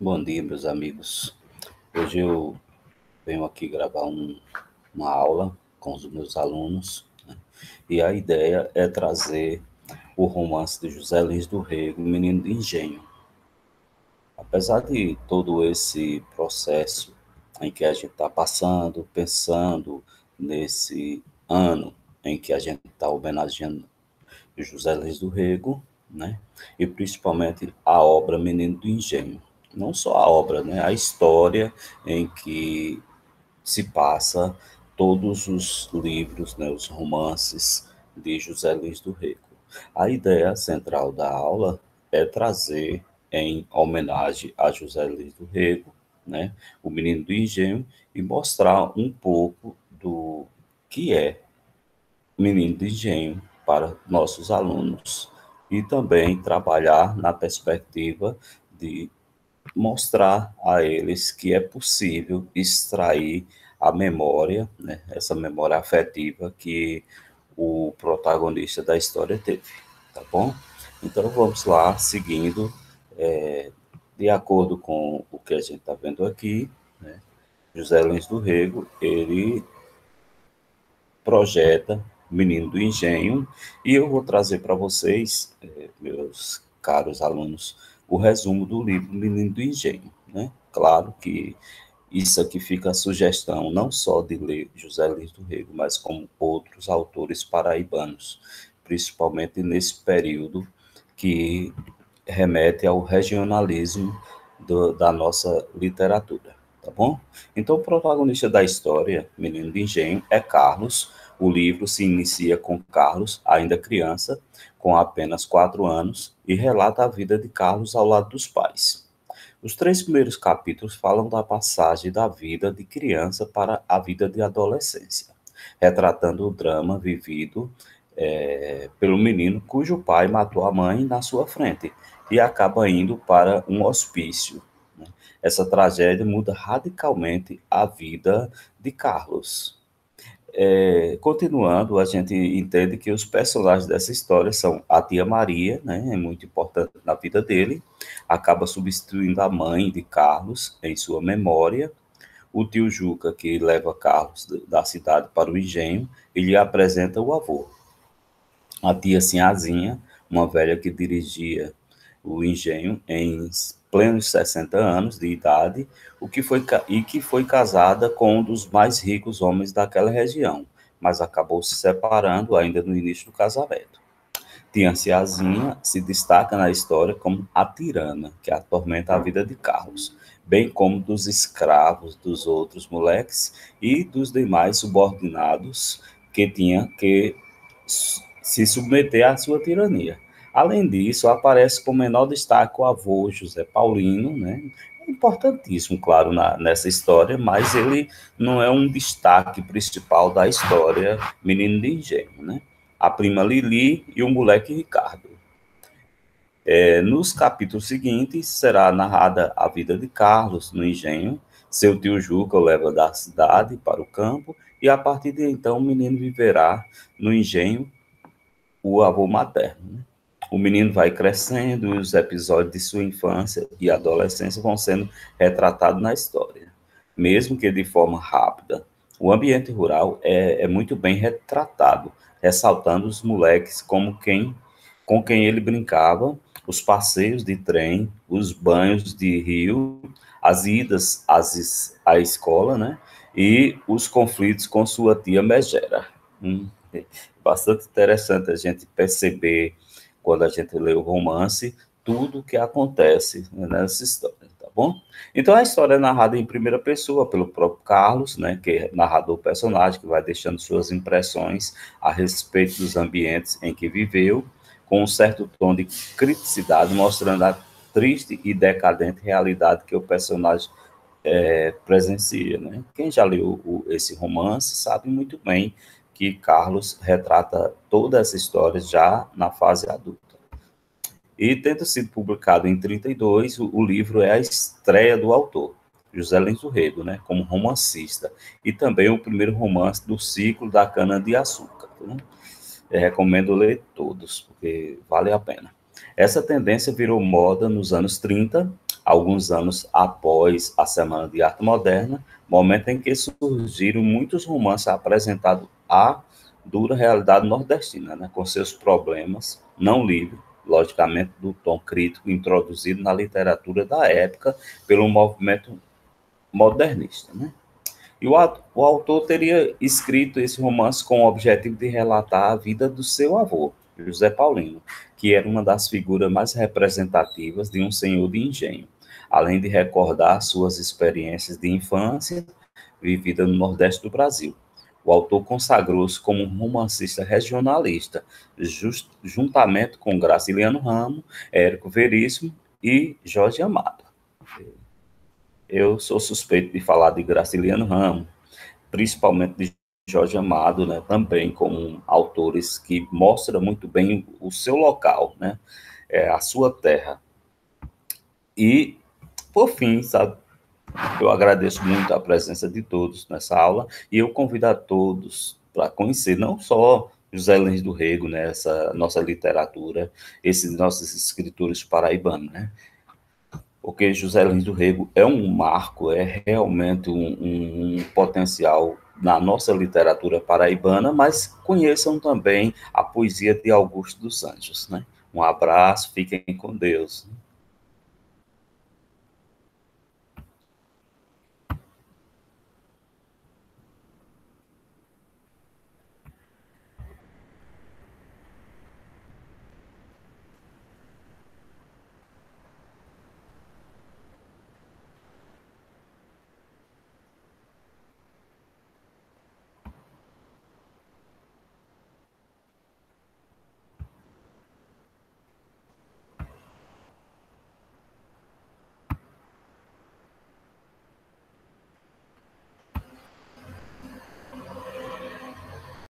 Bom dia, meus amigos. Hoje eu venho aqui gravar uma aula com os meus alunos, né? E a ideia é trazer o romance de José Lins do Rego, Menino de Engenho. Apesar de todo esse processo em que a gente está passando, pensando nesse ano em que a gente está homenageando José Lins do Rego, né? E principalmente a obra Menino do Engenho. Não só a obra, né? A história em que se passa todos os livros, né? Os romances de José Lins do Rego. A ideia central da aula é trazer em homenagem a José Lins do Rego, né? O Menino do Engenho, e mostrar um pouco do que é Menino de Engenho para nossos alunos e também trabalhar na perspectiva de mostrar a eles que é possível extrair a memória, né, essa memória afetiva que o protagonista da história teve, tá bom? Então vamos lá, seguindo, de acordo com o que a gente está vendo aqui, né, José Lins do Rego, ele projeta Menino do Engenho, e eu vou trazer para vocês, meus caros alunos, o resumo do livro Menino do Engenho, né? Claro que isso aqui fica a sugestão não só de ler José Lins do Rego, mas como outros autores paraibanos, principalmente nesse período que remete ao regionalismo da nossa literatura, tá bom? Então, o protagonista da história, Menino de Engenho, é Carlos. O livro se inicia com Carlos, ainda criança, com apenas 4 anos, e relata a vida de Carlos ao lado dos pais. Os 3 primeiros capítulos falam da passagem da vida de criança para a vida de adolescência, retratando o drama vivido pelo menino cujo pai matou a mãe na sua frente e acaba indo para um hospício, né? Essa tragédia muda radicalmente a vida de Carlos. Continuando, a gente entende que os personagens dessa história são a tia Maria, né, é muito importante na vida dele, acaba substituindo a mãe de Carlos em sua memória, o tio Juca, que leva Carlos da cidade para o engenho, e lhe apresenta o avô. A tia Sinhazinha, uma velha que dirigia o engenho em plenos 60 anos de idade, que foi casada com um dos mais ricos homens daquela região, mas acabou se separando ainda no início do casamento. Tianciazinha se destaca na história como a tirana que atormenta a vida de Carlos, bem como dos escravos dos outros moleques e dos demais subordinados que tinha que se submeter à sua tirania. Além disso, aparece com menor destaque o avô José Paulino, né? Importantíssimo, claro, nessa história, mas ele não é um destaque principal da história Menino de Engenho, né? A prima Lili e o moleque Ricardo. Nos capítulos seguintes, será narrada a vida de Carlos no engenho, seu tio Juca o leva da cidade para o campo, e a partir de então o menino viverá no engenho o avô materno, né? O menino vai crescendo e os episódios de sua infância e adolescência vão sendo retratados na história. Mesmo que de forma rápida, o ambiente rural é muito bem retratado, ressaltando os moleques com quem ele brincava, os passeios de trem, os banhos de rio, as idas à escola, né? E os conflitos com sua tia Megera. Bastante interessante a gente perceber, quando a gente lê o romance, tudo o que acontece nessa história, tá bom? Então, a história é narrada em primeira pessoa pelo próprio Carlos, né, que é narrador personagem, que vai deixando suas impressões a respeito dos ambientes em que viveu, com um certo tom de criticidade, mostrando a triste e decadente realidade que o personagem presencia, né? Quem já leu esse romance sabe muito bem que Carlos retrata toda essa história já na fase adulta. E tendo sido publicado em 32, o livro é a estreia do autor, José Lins do Rego, né, como romancista, e também o primeiro romance do ciclo da cana-de-açúcar. Né? Recomendo ler todos, porque vale a pena. Essa tendência virou moda nos anos 30, alguns anos após a Semana de Arte Moderna, momento em que surgiram muitos romances apresentados à dura realidade nordestina, né, com seus problemas, não livre, logicamente, do tom crítico introduzido na literatura da época pelo movimento modernista, né? E o autor teria escrito esse romance com o objetivo de relatar a vida do seu avô, José Paulino, que era uma das figuras mais representativas de um senhor de engenho, além de recordar suas experiências de infância vivida no Nordeste do Brasil. O autor consagrou-se como um romancista regionalista, juntamente com Graciliano Ramos, Érico Veríssimo e Jorge Amado. Eu sou suspeito de falar de Graciliano Ramos, principalmente de Jorge Amado, né, também como autores que mostram muito bem o seu local, né, a sua terra. E, por fim, sabe, eu agradeço muito a presença de todos nessa aula e eu convido a todos para conhecer não só José Lins do Rego, né, essa nossa literatura, esses nossos escritores paraibanos, né, porque José Lins do Rego é um marco, é realmente um potencial na nossa literatura paraibana, mas conheçam também a poesia de Augusto dos Anjos, né? Um abraço, fiquem com Deus.